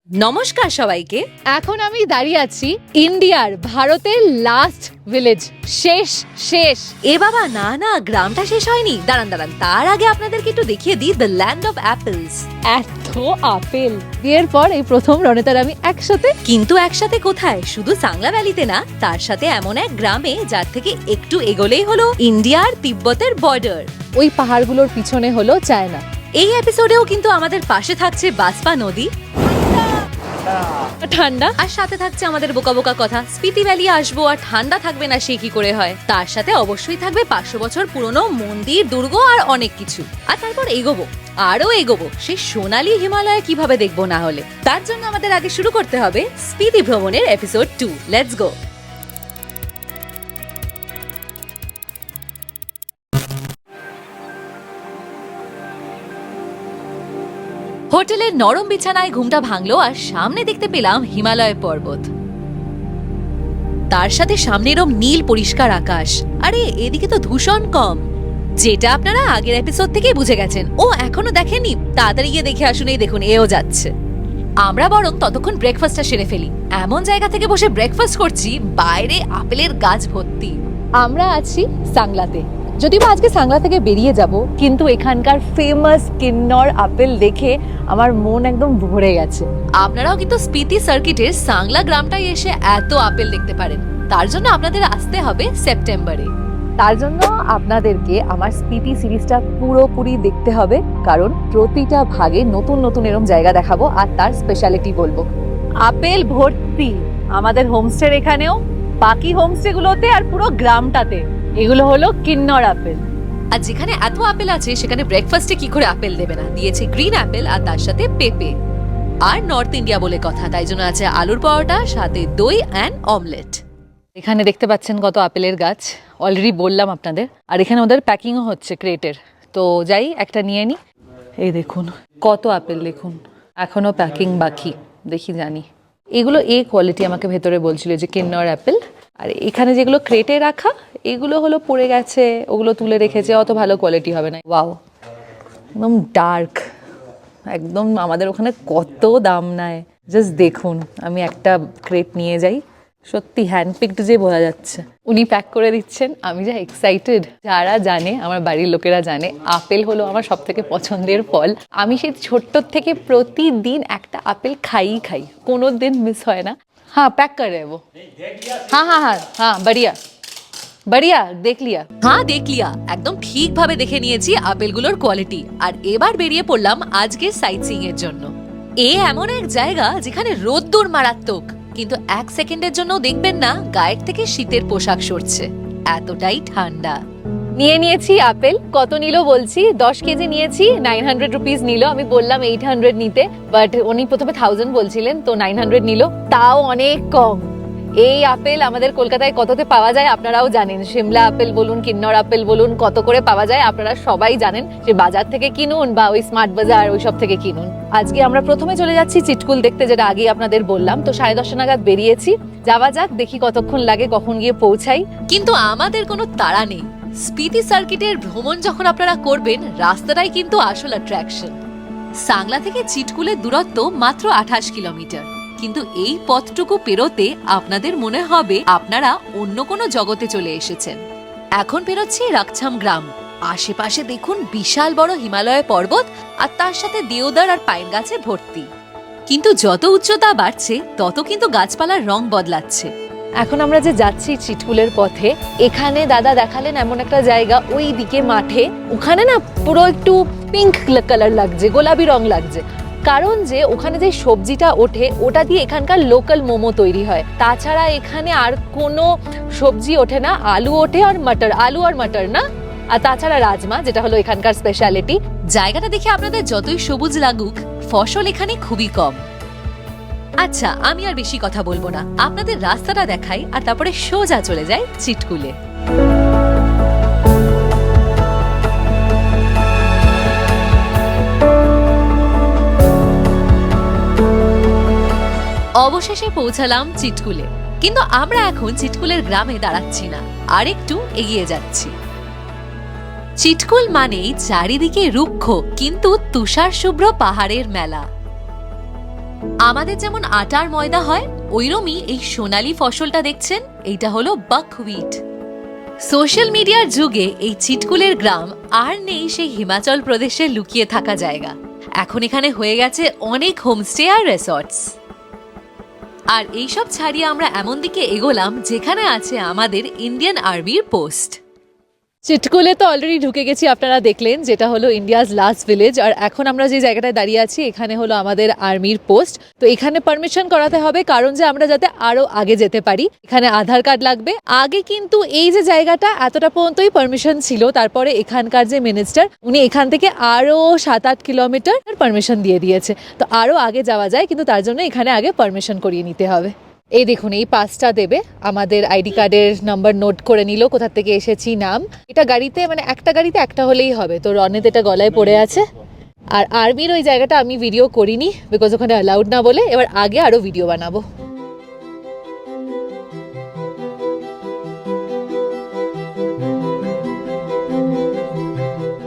নমস্কার সবাইকে। এখন আমি দাঁড়িয়ে আছি ইন্ডিয়ার ভারতের লাস্ট ভিলেজ, শেষ। এ বাবা, না না, গ্রামটা শেষ হয়নি, দাঁড়ান। তার আগে আপনাদেরকে একটু দেখিয়ে দিই দ্য ল্যান্ড অফ অ্যাপেলস। এত আপেল বিয়ের পর এই প্রথম রণিতার আমি একসাথে। কিন্তু একসাথে কোথায়? শুধু সাংলা ভ্যালিতে না, তার সাথে এমন এক গ্রামে যার থেকে একটু এগোলেই হলো ইন্ডিয়ার তিব্বতের বর্ডার। ওই পাহাড়গুলোর পিছনে হলো চায়না। এই এপিসোডেও কিন্তু আমাদের পাশে থাকছে বাসপা নদী, ঠান্ডা, আর সাথে থাকছে আমাদের বোকা বোকা কথা, স্পিতি ভ্যালি আসবো আর ঠান্ডা থাকবে না সে কি করে হয়। তার সাথে অবশ্যই থাকবে 500 বছর পুরনো মন্দির, দুর্গ আর অনেক কিছু। আর তারপর এগোবো, আরো এগোবো, সেই সোনালী হিমালয় কিভাবে দেখবো না হলে। তার জন্য আমাদের আগে শুরু করতে হবে স্পিতি ভ্রমণের এপিসোড 2। Let's go. হোটেলের নরম বিছানায় ঘুমটা ভাঙলো আর সামনে দেখতে পেলাম হিমালয় পর্বত, তার সাথে সামনেরও নীল পরিষ্কার আকাশ। আরে এদিকে তো দূষণ কম, যেটা আপনারা আগের এপিসোড থেকে বুঝে গেছেন। ও এখনো দেখেননি? তাড়াতাড়ি গিয়ে দেখে আসুন, এই দেখুন এও যাচ্ছে। আমরা বরং ততক্ষণ ব্রেকফাস্টটা সেরে ফেলি। এমন জায়গা থেকে বসে ব্রেকফাস্ট করছি, বাইরে আপেলের গাছ ভর্তি। আমরা আছি সাংলাতে। যদিও আজকে সাংলা থেকে বেরিয়ে যাব, কিন্তু এখানকার ফেমাস কিন্নর আপেল দেখে আমার মন একদম ভরে গেছে। আপনারাও কিন্তু স্পিতি সার্কিটের সাংলা গ্রামটায় এসে এত আপেল দেখতে পারেন। তার জন্য আপনাদের আসতে হবে সেপ্টেম্বরে। তার জন্য আপনাদেরকে আমার স্পিতি সিরিজটা পুরোপুরি দেখতে হবে, কারণ প্রতিটা ভাগে নতুন নতুন এরকম জায়গা দেখাবো আর তার স্পেশালিটি বলবো। আপেল ভর্তি আমাদের হোমস্টের এখানেও, বাকি হোমস্টে গুলোতে আর পুরো গ্রামটাতে। এগুলো হলো কিন্নর আপেল। আর যেখানে এত আপেল আছে সেখানে ব্রেকফাস্টে কি করে আপেল দেবে না? দিয়েছে গ্রিন আপেল আর তার সাথে পেঁপে। আর নর্থ ইন্ডিয়া বলে কথা, তাই জন্য আছে আলুর পরোটা, সাথে দই অ্যান্ড অমলেট। এখানে দেখতে পাচ্ছেন কত আপেলের গাছ, অলরেডি বললাম আপনাদের। আর এখানে ওদের প্যাকিংও হচ্ছে ক্রেটের, তো যাই একটা নিয়ে নি। এই দেখুন কত আপেল, দেখুন এখনো প্যাকিং বাকি, দেখি জানি। এগুলো এ কোয়ালিটি আমাকে ভেতরে বলছিল যে কিন্নর অ্যাপেল। আর এখানে যেগুলো ক্রেটে রাখা, এগুলো হলো পড়ে গেছে, ওগুলো তুলে রেখেছে, অত ভালো কোয়ালিটি হবে না। ওয়াও, একদম ডার্ক, একদম আমাদের ওখানে কত দাম নেয় জাস্ট দেখুন। আমি একটা ক্রেট নিয়ে যাই, সত্যি হ্যান্ডপিকড যে বোঝা যাচ্ছে। উনি প্যাক করে দিচ্ছেন, আমি যা এক্সাইটেড। যারা জানে, আমার বাড়ির লোকেরা জানে, আপেল হলো আমার সব থেকে পছন্দের ফল। আমি সেই ছোট্ট থেকে প্রতিদিন একটা আপেল খাই, কোনো দিন মিস হয় না। হ্যাঁ প্যাক করে वो। हाँ बढ़िया देख लिया। হ্যাঁ দেখ লিয়া, একদম ঠিকভাবে দেখে নিয়েছি আপেলগুলোর কোয়ালিটি। আর এবার বেরিয়ে পড়লাম আজকের সাইট সিইং এর জন্য। এমন এক জায়গা যেখানে রোদ্দুর মারাত্মক, কিন্তু 1 সেকেন্ডের জন্য দেখবেন না গায়ের থেকে শীতের পোশাক সরছে, এতটাই ঠান্ডা। নিয়ে নিয়েছি আপেল। কত নিল বলছি? 10 কেজি নিয়েছি, 900 রুপিস নিল। আমি বললাম 800 নিতে, বাট উনি প্রথমে 1000 বলছিলেন, তো 900 নিল। তাও অনেক কম। এই আপেল আমাদের কলকাতায় কততে পাওয়া যায় আপনারাও জানেন। সিমলা আপেল বলুন, কিন্নর আপেল বলুন, কত করে পাওয়া যায় আপনারা সবাই জানেন। যে বাজার থেকে কিনুন বা ওই স্মার্ট বাজার ওইসব থেকে কিনুন। আজকে আমরা প্রথমে চলে যাচ্ছি চিটকুল দেখতে, যেটা আগে আপনাদের বললাম। তো 10:30 নাগাদ বেরিয়েছি, যাওয়া যাক, দেখি কতক্ষণ লাগে, কখন গিয়ে পৌঁছাই। কিন্তু আমাদের কোনো তাড়া নেই। স্পিতি সার্কিটের ভ্রমণ যখন আপনারা করবেন, রাস্তাটাই কিন্তু আসল অ্যাট্রাকশন। সাংলা থেকে চিটকুলের দূরত্ব মাত্র 28 কিলোমিটার, কিন্তু এই পথটুকু পেরোতে আপনাদের মনে হবে আপনারা অন্য কোনো জগতে চলে এসেছেন। এখন পেরোচ্ছি রাকছাম গ্রাম। আশেপাশে দেখুন বিশাল বড় হিমালয় পর্বত, আর তার সাথে দেওদার আর পাইন গাছে ভর্তি। কিন্তু যত উচ্চতা বাড়ছে তত কিন্তু গাছপালার রং বদলাচ্ছে। এখন আমরা যে যাচ্ছি চিটকুলের পথে, এখানে দাদা দেখালেন এমন একটা জায়গা, ওই দিকে মাঠে, ওখানে না পুরো একটু পিঙ্ক কালার লাগছে, গোলাপি রং লাগছে। কারণ যে ওখানে যে সবজিটা ওঠে, ওটা দিয়ে এখানকার লোকাল মোমো তৈরি হয়। তাছাড়া এখানে আর কোনো সবজি ওঠে না, আলু ওঠে আর মটর, আলু আর মটর না, আর তাছাড়া রাজমা, যেটা হলো এখানকার স্পেশালিটি। জায়গাটা দেখে আপনাদের যতই সবুজ লাগুক, ফসল এখানে খুবই কম। আচ্ছা, আমি আর বেশি কথা বলবো না, আপনাদের রাস্তাটা দেখাই আর তারপরে সোজা চলে যাই চিটকুলে। অবশেষে পৌঁছালাম চিটকুলে, কিন্তু আমরা এখন চিটকুলের গ্রামে দাঁড়াচ্ছি না, আর একটু এগিয়ে যাচ্ছি। চিটকুল মানেই চারিদিকে রুক্ষ কিন্তু তুষার শুভ্র পাহাড়ের মেলা। আমাদের যেমন আটার ময়দা হয়, ওইরমই এই সোনালী ফসলটা দেখছেন, এইটা হলো বাকহুইট। সোশ্যাল মিডিয়ার যুগে এই চিটকুলের গ্রাম আর নেই সেই হিমাচল প্রদেশে লুকিয়ে থাকা জায়গা। এখন এখানে হয়ে গেছে অনেক হোমস্টে আর রিসর্টস। আর এইসব ছাড়িয়ে আমরা এমন দিকে এগোলাম যেখানে আছে আমাদের ইন্ডিয়ান আর্মির পোস্ট। চিটকুলে তো অলরেডি ঢুকে গেছি, আপনারা দেখলেন, যেটা হলো ইন্ডিয়াজ লাস্ট ভিলেজ। আর এখন আমরা যে জায়গাটায় দাঁড়িয়ে আছি এখানে হলো আমাদের আর্মির পোস্ট। তো এখানে পারমিশন করাতে হবে, কারণ যে আমরা যাতে আরো আগে যেতে পারি এখানে আধার কার্ড লাগবে। আগে কিন্তু এই যে জায়গাটা এতটা পর্যন্তই পারমিশন ছিল, তারপরে এখানকার যে মিনিস্টার উনি এখান থেকে আরো 7-8 কিলোমিটার পারমিশন দিয়ে দিয়েছে। তো আরো আগে যাওয়া যায়, কিন্তু তার জন্য এখানে আগে পারমিশন করিয়ে নিতে হবে। এই দেখুন, এই পাসটা দেবে, আমাদের আইডি কার্ডের নাম্বার নোট করে নিল, কোথা থেকে এসেছি, নাম। এটা গাড়িতে মানে একটা গাড়িতে একটা হলেই হবে। তো রনেত এটা গলায় পড়ে আছে। আর আর্মির ওই জায়গাটা আমি ভিডিও করিনি, বিকজ ওখানে অ্যালাউড না বলে। এবার আগে আরো ভিডিও বানাবো।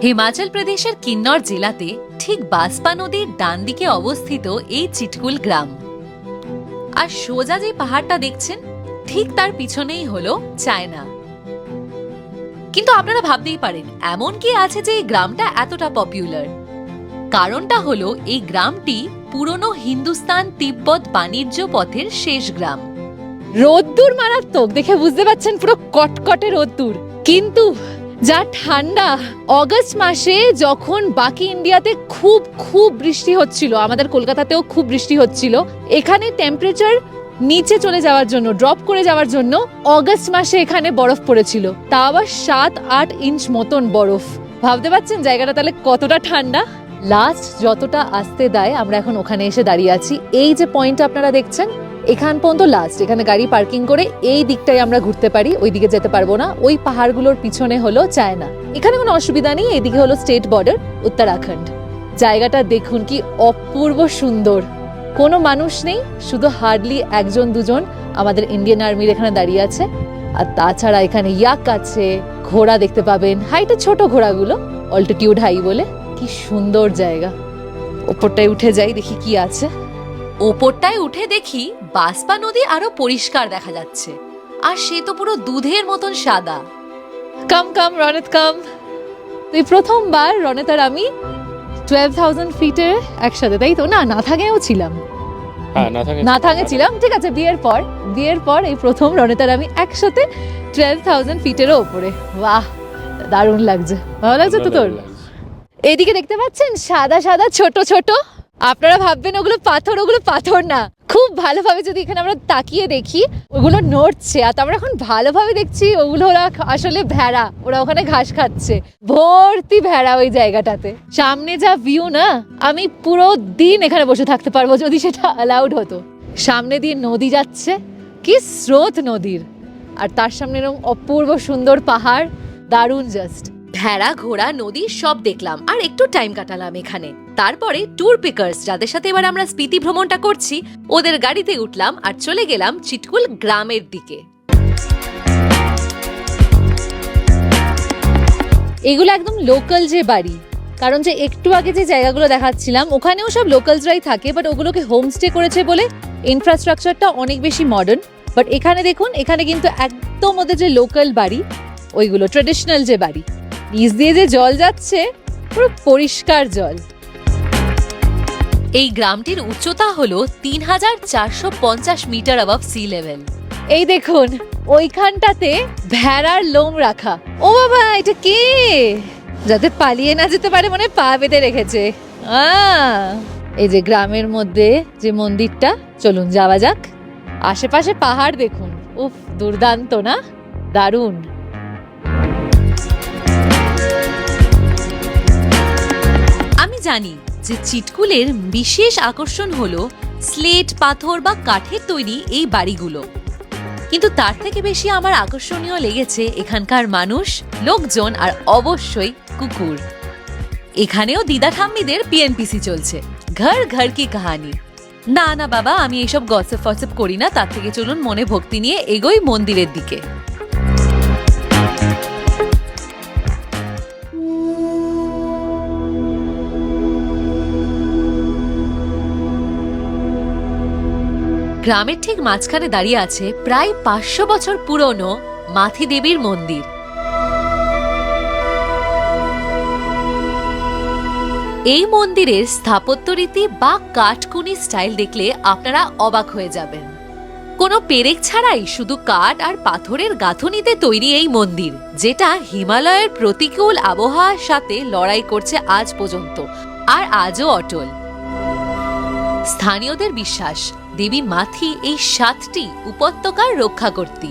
হিমাচল প্রদেশের কিন্নর জেলাতে ঠিক বাসপা নদীর ডান দিকে অবস্থিত এই চিটকুল গ্রাম। আর সোজা যে পাহাড়টা দেখছেন ঠিক তার পিছনেই হলো চায়না। কিন্তু আপনারা ভাবতেই পারেন এমন কি আছে যে এই গ্রামটা এতটা পপুলার। কারণটা হলো এই গ্রামটি পুরনো হিন্দুস্তান তিব্বত বাণিজ্য পথের শেষ গ্রাম। রোদ্দুর মারাত্মক, দেখে বুঝতে পারছেন পুরো কটকটে রোদ্দুর। কিন্তু যা ঠান্ডা, অগস্ট মাসে যখন বাকি ইন্ডিয়াতে খুব খুব বৃষ্টি হচ্ছিল, আমাদের কলকাতাতেও খুব বৃষ্টি হচ্ছিল, এখানে টেম্পারেচার নিচে চলে যাওয়ার জন্য, ড্রপ করে যাওয়ার জন্য অগস্ট মাসে এখানে বরফ পড়েছিল। তা আবার 7-8 ইঞ্চ মতন বরফ। ভাবতে পারছেন জায়গাটা তাহলে কতটা ঠান্ডা। লাস্ট যতটা আসতে দেয় আমরা এখন ওখানে এসে দাঁড়িয়ে আছি। এই যে পয়েন্টটা আপনারা দেখছেন এখান পর্যন্ত লাস্ট, এখানে গাড়ি পার্কিং করে এই দিকটাই আমরা ঘুরতে পারি, ওই দিকে যেতে পারবো না। ওই পাহাড়গুলোর পিছনে হলো চায়না, এখানে কোনো অসুবিধা নেই। এইদিকে হলো স্টেট বর্ডার উত্তরাখণ্ড। জায়গাটা দেখুন কি অপূর্ব সুন্দর, কোনো মানুষ নেই, শুধু হার্ডলি 1-2 আমাদের ইন্ডিয়ান আর্মির এখানে দাঁড়িয়ে আছে। আর তাছাড়া এখানে ইয়াক আছে, ঘোড়া দেখতে পাবেন, হাইটে ছোট ঘোড়াগুলো, অল্টিটিউড হাই বলে। কি সুন্দর জায়গা। ওপরটায় উঠে যাই, দেখি কি আছে। ওপরটায় উঠে দেখি বাসপা নদী আরো পরিষ্কার দেখা যাচ্ছে, আর সে তো পুরো দুধের মতন সাদা। কাম কাম রনেত কাম। এই প্রথমবার রনেত আর আমি 12,000 ফিটে একসাথে, তাই তো? না, নাথাঙেও ছিলাম। নাথাঙে ছিলাম, ঠিক আছে। বিয়ের পর এই প্রথম রনেত আর আমি একসাথে 12,000 ফিটেরও ওপরে। বাহ, দারুণ লাগছে। ভালো লাগছে তো তোর? এইদিকে দেখতে পাচ্ছেন সাদা সাদা ছোট ছোট, আপনারা ভাববেন ওগুলো পাথর, ওগুলো পাথর না। খুব ভালোভাবে যদি এখানে আমরা তাকিয়ে দেখি ওগুলো নড়ছে, আর আমরা এখন ভালোভাবে দেখছি ওগুলো ওরা আসলে ভেড়া, ওরা ওখানে ঘাস খাচ্ছে। ভর্তি ভেড়া ওই জায়গাটাতে। সামনে যা ভিউ না, আমি পুরো দিন এখানে বসে থাকতে পারবো যদি সেটা অ্যালাউড হতো। সামনে দিয়ে নদী যাচ্ছে, কি স্রোত নদীর, আর তার সামনে এরকম অপূর্ব সুন্দর পাহাড়, দারুণ জাস্ট। ভেড়া, ঘোড়া, নদী সব দেখলাম আর একটু টাইম কাটালাম এখানে। তারপরে ট্যুর পিকার্স যাদের সাথে এবার আমরা স্পিতি ভ্রমণটা করছি, ওদের গাড়িতে উঠলাম আর চলে গেলাম চিটকুল গ্রামের দিকে। এগুলো একদম লোকাল যে বাড়ি, কারণ যে একটু আগে যে জায়গাগুলো দেখাচ্ছিলাম ওখানেও সব লোকালসরাই থাকে, বাট ওগুলোকে হোমস্টে করেছে বলে ইনফ্রাস্ট্রাকচারটা অনেক বেশি মডার্ন। বাট এখানে দেখুন, এখানে কিন্তু একদম ওদের যে লোকাল বাড়ি, ওইগুলো ট্রেডিশনাল যে বাড়ি, নিচ দিয়ে যে জল যাচ্ছে পুরো পরিষ্কার জল। এই গ্রামটির উচ্চতা হলো 3,450 মিটার অ্যাবভ সি লেভেল। এই দেখুন ওইখানটাতে ভেড়ার লোম রাখা। ও বাবা, এটা কে? যাতে পালিয়ে না যেতে পারে মনে পা বেঁধে রেখেছে। এই যে গ্রামের মধ্যে যে মন্দিরটা, চলুন যাওয়া যাক। আশেপাশে পাহাড় দেখুন, উফ দুর্দান্ত না, দারুণ। আমি জানি যে চিটকুলের বিশেষ আকর্ষণ হলো স্লেট, পাথর বা কাঠের তৈরি এই বাড়িগুলো, কিন্তু তার থেকে বেশি আমার আকর্ষণীয় লেগেছে এখানকার মানুষ, লোকজন আর অবশ্যই কুকুর। এখানেও দিদা ঠাম্মিদের পিএনপিসি চলছে, ঘর ঘর কি কাহানি। না না বাবা, আমি এইসব গসিপ ফসিপ করি না, তার থেকে চলুন মনে ভক্তি নিয়ে এগোই মন্দিরের দিকে। গ্রামের ঠিক মাঝখানে দাঁড়িয়ে আছে প্রায় 500 বছর পুরনো মাথি দেবীর মন্দির। এই মন্দিরের স্থাপত্য রীতি বা কাঠকুনি স্টাইল দেখলে আপনারা অবাক হয়ে যাবেন। কোনো পেরেক ছাড়াই শুধু কাঠ আর পাথরের গাঁথনিতে তৈরি এই মন্দির, যেটা হিমালয়ের প্রতিকূল আবহাওয়ার সাথে লড়াই করছে আজ পর্যন্ত আর আজও অটল। স্থানীয়দের বিশ্বাস দেবী মাথি এই 7টি উপত্যকার রক্ষা করতি।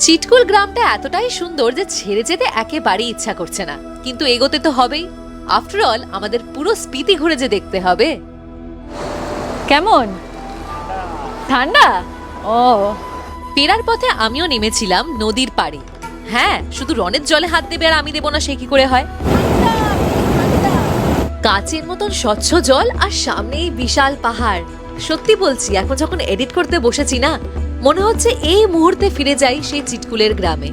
চিটকুল গ্রামটা এতটাই সুন্দর যে ছেড়ে যেতে একেবারেই ইচ্ছা করছে না, কিন্তু এগোতে তো হবেই। আফটার অল আমাদের পুরো স্পিতি ঘুরে যে দেখতে হবে। কেমন ঠান্ডা? ও, ফেরার পথে আমিও নেমেছিলাম নদীর পাড়ে। হ্যাঁ, শুধু রনের জলে হাত দেবে আর আমি দেবো না, সে কি করে হয়? কাচের মতন স্বচ্ছ জল আর সামনে এই বিশাল পাহাড়। সত্যি বলছি, এখন যখন এডিট করতে বসেছি না, মনে হচ্ছে এই মুহূর্তে ফিরে যাই সেই চিটকুলের গ্রামে।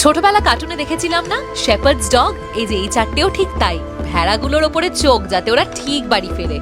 ছোটবেলা কার্টুনে দেখেছিলাম না শেপার্ডস ডগ, এই যে এই 4টেও ঠিক তাই, ভেড়াগুলোর ওপরে চোখ যাতে ওরা ঠিক বাড়ি ফেরে।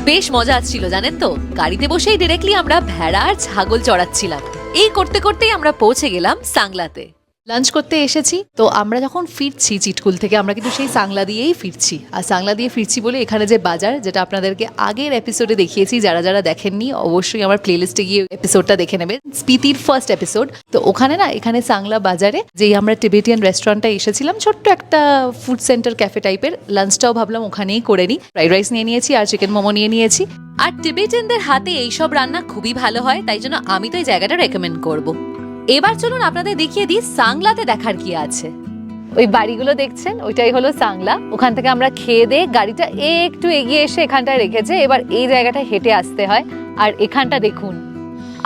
বেশ মজা আসছিল জানেন তো, গাড়িতে বসেই ডিরেক্টলি আমরা ভেড়া আর ছাগল চড়াচ্ছিলাম। এই করতে করতেই আমরা পৌঁছে গেলাম সাংলাতে। লাঞ্চ করতে এসেছি তো আমরা যখন ফিরছি চিটকুল থেকে, আমরা কিন্তু সেই সাংলা দিয়েই ফিরছি। আর সাংলা দিয়ে ফিরছি বলে এখানে যে বাজার, যেটা আপনাদেরকে আগের এপিসোডে দেখিয়েছি, যারা যারা দেখেননি অবশ্যই আমার প্লেলিস্টে গিয়ে এপিসোডটা দেখে নেবেন, স্পিতির ফার্স্ট এপিসোড। তো ওখানে না, এখানে সাংলা বাজারে যেই আমরা টিবেটিয়ান রেস্টুরেন্টটা এসেছিলাম, ছোট্ট একটা ফুড সেন্টার ক্যাফে টাইপের, লাঞ্চটাও ভাবলাম ওখানেই করে নিই। ফ্রাইড রাইস নিয়ে নিয়েছি আর চিকেন মোমো নিয়ে নিয়েছি। আর টিবেটিয়ানদের হাতে এইসব রান্না খুবই ভালো হয়, তাই জন্য আমি তো এই জায়গাটা রেকমেন্ড করবো। এবার চলুন আপনাদের দেখিয়ে দিই সাংলাতে দেখার কি আছে। ওই বাড়িগুলো দেখছেন, ওইটাই হলো সাংলা। ওখান থেকে আমরা খেয়ে দিয়ে গাড়িটা একটু এগিয়ে এসে এখানটায় রেখেছে। এবার এই জায়গাটা হেঁটে আসতে হয়। আর এখানটা দেখুন,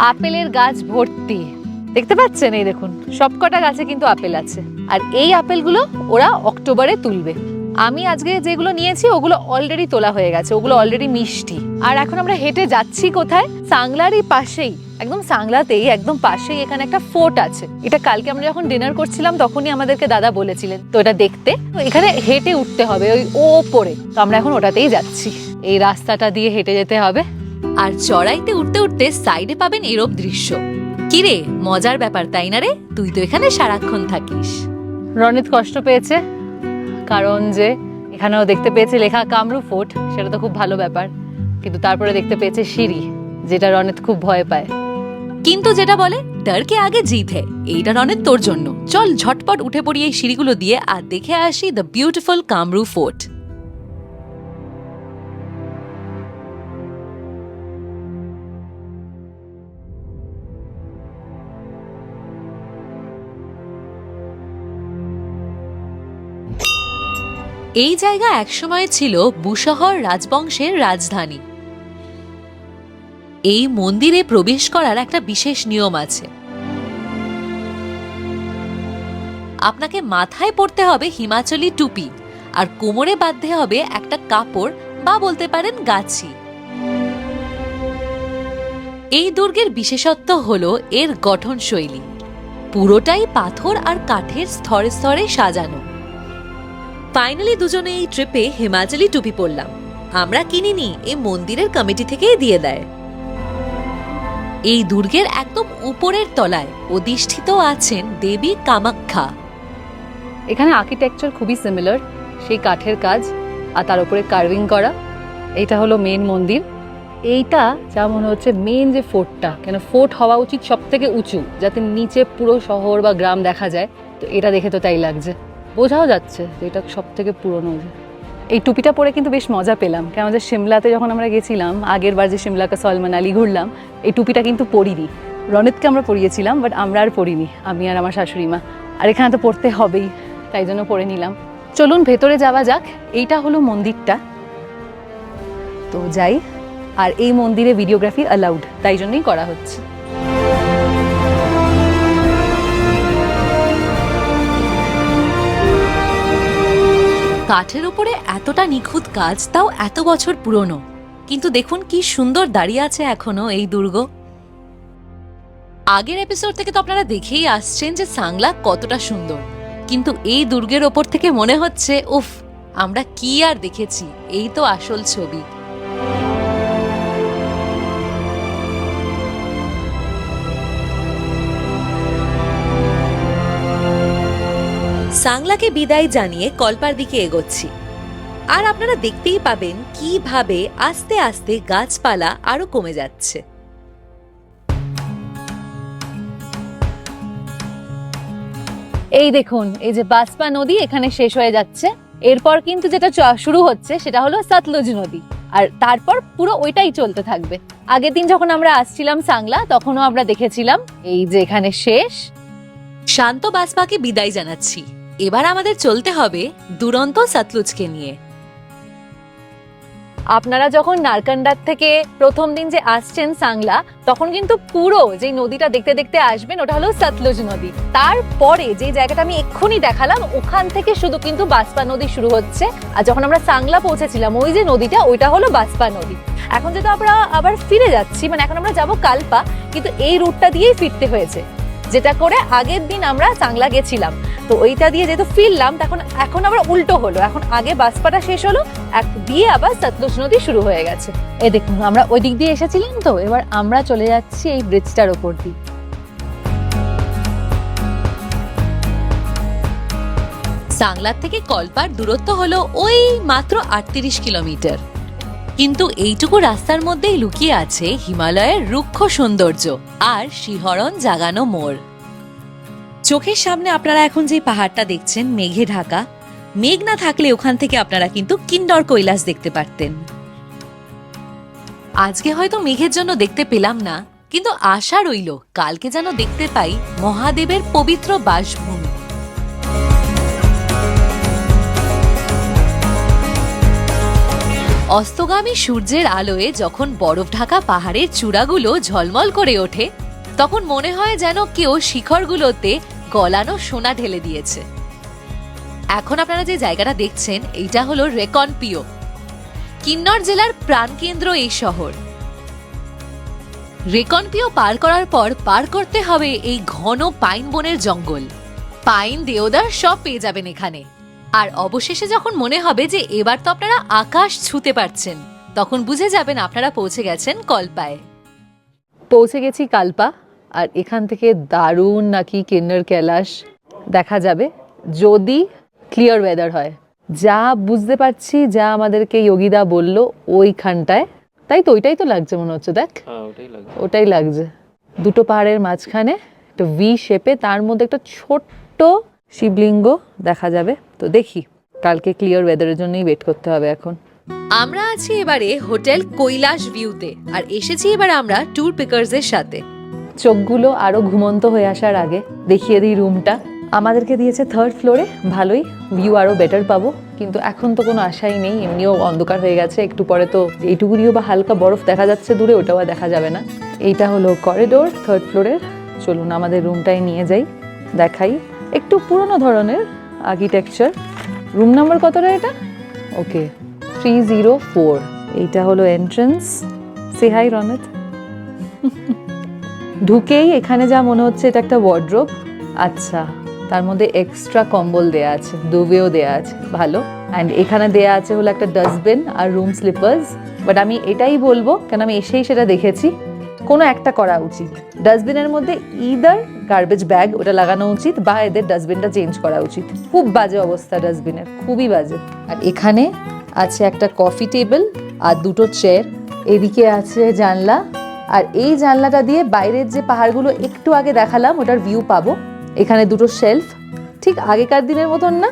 আপেলের গাছ ভর্তি, দেখতে পাচ্ছেন? এই দেখুন, সবকটা গাছে কিন্তু আপেল আছে। আর এই আপেলগুলো ওরা অক্টোবরে তুলবে। আমি আজকে যেগুলো নিয়েছি ওগুলো অলরেডি তোলা হয়ে গেছে, ওগুলো অলরেডি মিষ্টি। আর এখন আমরা হেঁটে যাচ্ছি কোথায়? সাংলারই পাশেই, একদম সাংলাতেই একদম পাশেই এখানে একটা ফোর্ট আছে। এটা কালকে আমরা যখন ডিনার করছিলাম তখনই আমাদেরকে দাদা বলেছিলেন। তো এটা দেখতে এখানে হেঁটে উঠতে হবে ওই ওপরে। তো আমরা এখন ওটাতেই যাচ্ছি, এই রাস্তাটা দিয়ে হেঁটে যেতে হবে। আর চড়াইতে উঠতে উঠতে সাইডে পাবেন এরূপ দৃশ্য। কিরে, মজার ব্যাপার তাই না রে? তুই তো এখানে সারাক্ষণ থাকিস। রনিত কষ্ট পেয়েছে, কারণ যে এখানেও দেখতে পেয়েছে লেখা কামরু ফোর্ট, সেটা তো খুব ভালো ব্যাপার, কিন্তু তারপরে দেখতে পেয়েছে সিঁড়ি, যেটা রনিত খুব ভয় পায়। কিন্তু যেটা বলে ডরকে আগে জিত হে, এইটা রনের তোর জন্য। চল ঝটপট উঠে পড়ি এই সিঁড়িগুলো দিয়ে আর দেখে আসি দ্য বিউটিফুল কামরু ফোর্ট। এই জায়গা একসময় ছিল বুশহর রাজবংশের রাজধানী। এই মন্দিরে প্রবেশ করার একটা বিশেষ নিয়ম আছে। আপনাকে মাথায় পরতে হবে হিমাচলি টুপি আর কোমরে বাঁধতে হবে একটা কাপড় বা বলতে পারেন গাছি। এই দুর্গের বিশেষত্ব হলো এর গঠনশৈলী, পুরোটাই পাথর আর কাঠের স্তরে স্তরে সাজানো। ফাইনালি দুজনে এই ট্রিপে হিমাচলি টুপি পরলাম। আমরা কিনিনি, এই মন্দিরের কমিটি থেকেই দিয়ে দেয়। এই দুর্গের একদম উপরের তলায় অধিষ্ঠিত আছেন দেবী কামাখ্যা। এখানে আর্কিটেকচার খুবই সিমিলার, সেই কাঠের কাজ আর তার উপরে কার্ভিং করা। এইটা হলো মেন মন্দির। এইটা যা মনে হচ্ছে মেন যে ফোর্টটা, কেন ফোর্ট হওয়া উচিত সব থেকে উঁচু, যাতে নিচে পুরো শহর বা গ্রাম দেখা যায়। তো এটা দেখে তো তাই লাগছে, বোঝাও যাচ্ছে যে এটা সব থেকে পুরনো। এই টুপিটা পরে কিন্তু বেশ মজা পেলাম, কেন যে সিমলাতে যখন আমরা গেছিলাম আগের বার, যে সিমলা কাসল মানালি ঘুরলাম, এই টুপিটা কিন্তু পরিনি। রনিতকে আমরা পরিয়েছিলাম, বাট আমরা আর পরিনি, আমি আর আমার শাশুড়ি মা। আর এখানে তো পড়তে হবেই, তাই জন্য পরে নিলাম। চলুন ভেতরে যাওয়া যাক। এইটা হলো মন্দিরটা, তো যাই। আর এই মন্দিরে ভিডিওগ্রাফি অ্যালাউড, তাই জন্যই করা হচ্ছে। কাঠের উপরে এতটা নিখুঁত কাজ, তাও এত বছর পুরনো। কিন্তু দেখুন কি সুন্দর দাঁড়িয়ে আছে এখনো এই দুর্গ। আগের এপিসোড থেকে তো আপনারা দেখেই আসছেন যে সাংলা কতটা সুন্দর, কিন্তু এই দুর্গের ওপর থেকে মনে হচ্ছে উফ, আমরা কি আর দেখেছি, এই তো আসল ছবি। সাংলাকে বিদায় জানিয়ে কল্পার দিকে এগোচ্ছি, আর আপনারা দেখতেই পাবেন কিভাবে আস্তে আস্তে গাছপালা আরো কমে যাচ্ছে। এই দেখুন, এই যে বাসপা নদী এখানে শেষ হয়ে যাচ্ছে, এরপর কিন্তু যেটা শুরু হচ্ছে সেটা হলো সতলুজ নদী, আর তারপর পুরো ওইটাই চলতে থাকবে। আগের দিন যখন আমরা আসছিলাম সাংলা, তখনও আমরা দেখেছিলাম এই যে এখানে শেষ। শান্ত বাসপাকে বিদায় জানাচ্ছি, এবার আমাদের চলতে হবে দুরন্ত সতলুজকে নিয়ে। আপনারা যখন নারকান্ডার থেকে প্রথম দিন যে আসছেন সাংলা, তখন কিন্তু পুরো যে নদীটা দেখতে দেখতে আসবেন ওটা হলো সতলুজ নদী। তারপরে যে জায়গাটা আমি এক্ষুনি দেখালাম, ওখান থেকে শুধু কিন্তু বাসপা নদী শুরু হচ্ছে। আর যখন আমরা সাংলা পৌঁছেছিলাম, ওই যে নদীটা, ওইটা হলো বাসপা নদী। এখন যেহেতু আমরা আবার ফিরে যাচ্ছি, মানে এখন আমরা যাবো কালপা, কিন্তু এই রুটটা দিয়েই ফিরতে হয়েছে, যেটা করে আগের দিন আমরা সাংলা গেছিলাম। তো ওইটা দিয়ে যেহেতু ফিরলাম, এখন আবার উল্টো হলো, এখন আগে বাসপাটা শেষ হলো, এক দিয়ে আবার সতলুজ নদী শুরু হয়ে গেছে। এই দেখুন, আমরা ওই দিক দিয়ে এসেছিলাম, তো এবার আমরা চলে যাচ্ছি এই ব্রিজটার ওপর দিয়ে। সাংলার থেকে কল্পার দূরত্ব হলো ওই মাত্র 38 কিলোমিটার, কিন্তু এইটুকু রাস্তার মধ্যেই লুকিয়ে আছে হিমালয়ের রুক্ষ সৌন্দর্য আর শিহরণ জাগানো মোড়। চোখের সামনে আপনারা এখন যে পাহাড়টা দেখছেন মেঘে ঢাকা, মেঘ না থাকলে ওখান থেকে আপনারা কিন্তু কিন্নর কৈলাস দেখতে পারতেন। আজকে হয়তো মেঘের জন্য দেখতে পেলাম না, কিন্তু আশা রইল কালকে যেন দেখতে পাই মহাদেবের পবিত্র বাসভূমি। অস্তগামী সূর্যের আলোয় যখন বরফ ঢাকা পাহাড়ের চূড়াগুলো ঝলমল করে ওঠে, তখন মনে হয় যেন কেউ শিখরগুলোতে গলানো সোনা ঢেলে দিয়েছে। এখন আপনারা যে জায়গাটা দেখছেন, এইটা হলো রেকনপিও, কিন্নর জেলার প্রাণকেন্দ্র এই শহর। রেকনপিও পার করার পর পার করতে হবে এই ঘন পাইন বনের জঙ্গল। পাইন, দেওদার সব পেয়ে যাবেন এখানে। আর অবশেষে যখন মনে হবে যে এবার তো আপনারা আকাশ ছুঁতে পারছেন, তখন বুঝে যাবেন আপনারা পৌঁছে গেছেন কল্পায়। পৌঁছে গেছি কালপা, আর এখান থেকে দারুণ নাকি কিন্নর কৈলাস দেখা যাবে যদি ক্লিয়ার ওয়েদার হয়। যা বুঝতে পারছি, যা আমাদেরকে যোগীদা বললো ওইখানটায়, তাই তো ওইটাই তো লাগছে মনে হচ্ছে। দেখ, ওটাই লাগছে। দুটো পাহাড়ের মাঝখানে একটা ভি শেপে, তার মধ্যে একটা ছোট্ট শিবলিঙ্গ দেখা যাবে। তো দেখি, কালকে ক্লিয়ার ওয়েদারের জন্যই ওয়েট করতে হবে এখন। আমরা আছি এবারে হোটেল কৈলাস ভিউতে, আর এসেছি এবার আমরা ট্যুর পিকার্সের সাথে। চোখগুলো আরো ঘুমন্ত হয়ে আসার আগে দেখিয়ে দিই রুমটা। আমাদেরকে দিয়েছে 3rd ফ্লোরে, ভালোই ভিউ আরো বেটার পাবো, কিন্তু এখন তো কোনো আশাই নেই, এমনিও অন্ধকার হয়ে গেছে। একটু পরে তো এইটুকুনিও বা হালকা বরফ দেখা যাচ্ছে দূরে, ওটাও আর দেখা যাবে না। এইটা হলো করিডোর 3rd ফ্লোরের। চলুন আমাদের রুমটাই নিয়ে যাই, দেখাই। একটু পুরনো ধরনের আর্কিটেকচার। রুম নাম্বার কতটা এটা? ওকে, 304। এইটা হলো এন্ট্রান্স। সে হাই রনিত। ঢুকেই এখানে যা মনে হচ্ছে এটা একটা ওয়ার্ড্রোব। আচ্ছা, তার মধ্যে এক্সট্রা কম্বল দেয়া আছে, দুবেও দেয়া আছে, ভালো। অ্যান্ড এখানে দেয়া আছে হলো একটা ডাস্টবিন আর রুম স্লিপার্স। বাট আমি এটাই বলবো, কেন আমি এসেই সেটা দেখেছি, কোনো একটা করা উচিত। ডাস্টবিনের মধ্যে ইদার গার্বেজ ব্যাগ ওটা লাগানো উচিত, বা এদের ডাস্টবিনটা চেঞ্জ করা উচিত। খুব বাজে অবস্থা ডাস্টবিনের, খুবই বাজে। আর এখানে আছে একটা কফি টেবিল আর দুটো চেয়ার। এদিকে আছে জানলা, আর এই জানলাটা দিয়ে বাইরের যে পাহাড়গুলো একটু আগে দেখালাম ওটার ভিউ পাবো। এখানে দুটো শেলফ, ঠিক আগেকার দিনের মতন না।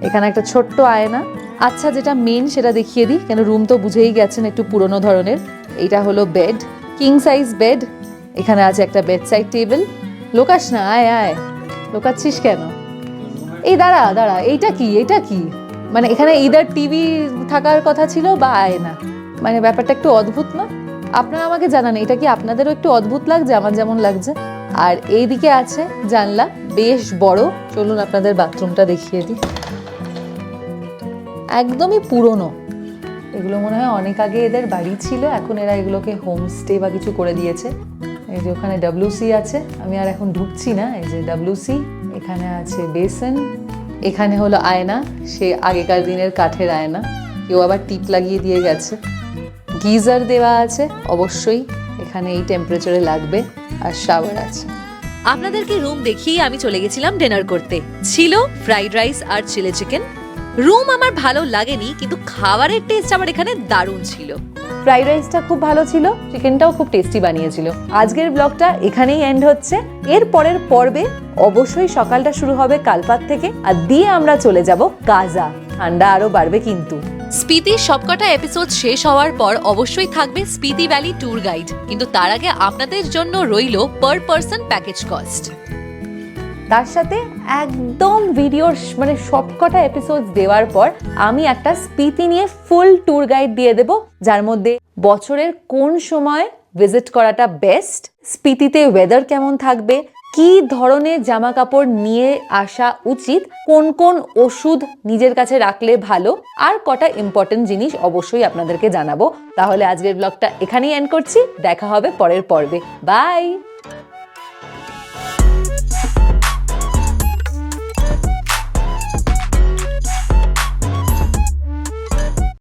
এখানে একটা ছোট্ট আয়না। আচ্ছা, যেটা মেন সেটা দেখিয়ে দিই, কেন রুম তো বুঝেই গেছেন একটু পুরনো ধরনের। এইটা হলো বেড, কিং সাইজ বেড। এখানে আছে একটা বেড সাইড টেবিল। লোকাস না, আয় আয়, লোকাচ্ছিস কেন? এই দাঁড়া দাঁড়া, এইটা কি? এটা কি মানে এখানে ইদার টিভি থাকার কথা ছিল বা আয়না, মানে ব্যাপারটা একটু অদ্ভুত না? আপনারা আমাকে জানান, এটা কি আপনাদেরও একটু অদ্ভুত লাগছে আমার যেমন লাগছে? আর এইদিকে আছে জানলা, বেশ বড়। চলুন আপনাদের বাথরুমটা দেখিয়ে দিই। একদমই পুরনো, এগুলো মনে হয় অনেক আগে এদের বাড়ি ছিল, এখন এরা এগুলোকে হোমস্টে বা কিছু করে দিয়েছে। এই যে ওখানে WC আছে, আমি আর এখন ঢুকছি না। এই যে WC, এখানে আছে বেসন, এখানে হলো আয়না, সে আগেকার দিনের কাঠের আয়না, কেউ আবার টিপ লাগিয়ে দিয়ে গেছে। গিজার দেওয়া আছে অবশ্যই, এখানে এই টেম্পারেচারে লাগবে, আর শাওয়ার আছে। আপনাদেরকে রুম দেখিয়ে আমি চলে গেছিলাম ডিনার করতে। ছিল ফ্রাইড রাইস আর চিলি চিকেন। রুম আমার ভালো লাগেনি, কিন্তু খাবারের টেস্ট আমার এখানে দারুণ ছিল। ফ্রাইড রাইসটা খুব ভালো ছিল, চিকেনটাও খুব টেস্টি বানিয়েছিল। আজকের ব্লগটা এখানেই এন্ড হচ্ছে। এর পরের পর্বে অবশ্যই সকালটা শুরু হবে কালপাত থেকে, আর দিয়ে আমরা চলে যাব কাজা। ঠান্ডা আরো বাড়বে কিন্তু। স্পিতির সবকটা এপিসোড শেষ হওয়ার পর অবশ্যই থাকবে স্পিতি ভ্যালি ট্যুর গাইড, কিন্তু তার আগে আপনাদের জন্য রইল পার পারসন প্যাকেজ কস্ট। তার সাথে একদম ভিডিওর মানে সবকটা এপিসোড দেওয়ার পর আমি একটা স্পিতি নিয়ে ফুল ট্যুর গাইড দিয়ে দেব, যার মধ্যে বছরের কোন সময় ভিজিট করাটা বেস্ট, স্পিতিতে ওয়েদার কেমন থাকবে, কি ধরনের জামা কাপড় নিয়ে আসা উচিত, কোন কোন ওষুধ নিজের কাছে রাখলে ভালো, আর কটা ইম্পর্টেন্ট জিনিস অবশ্যই আপনাদেরকে জানাবো। তাহলে আজকের ব্লগটা এখানেই এন্ড করছি, দেখা হবে পরের পর্বে। বাই।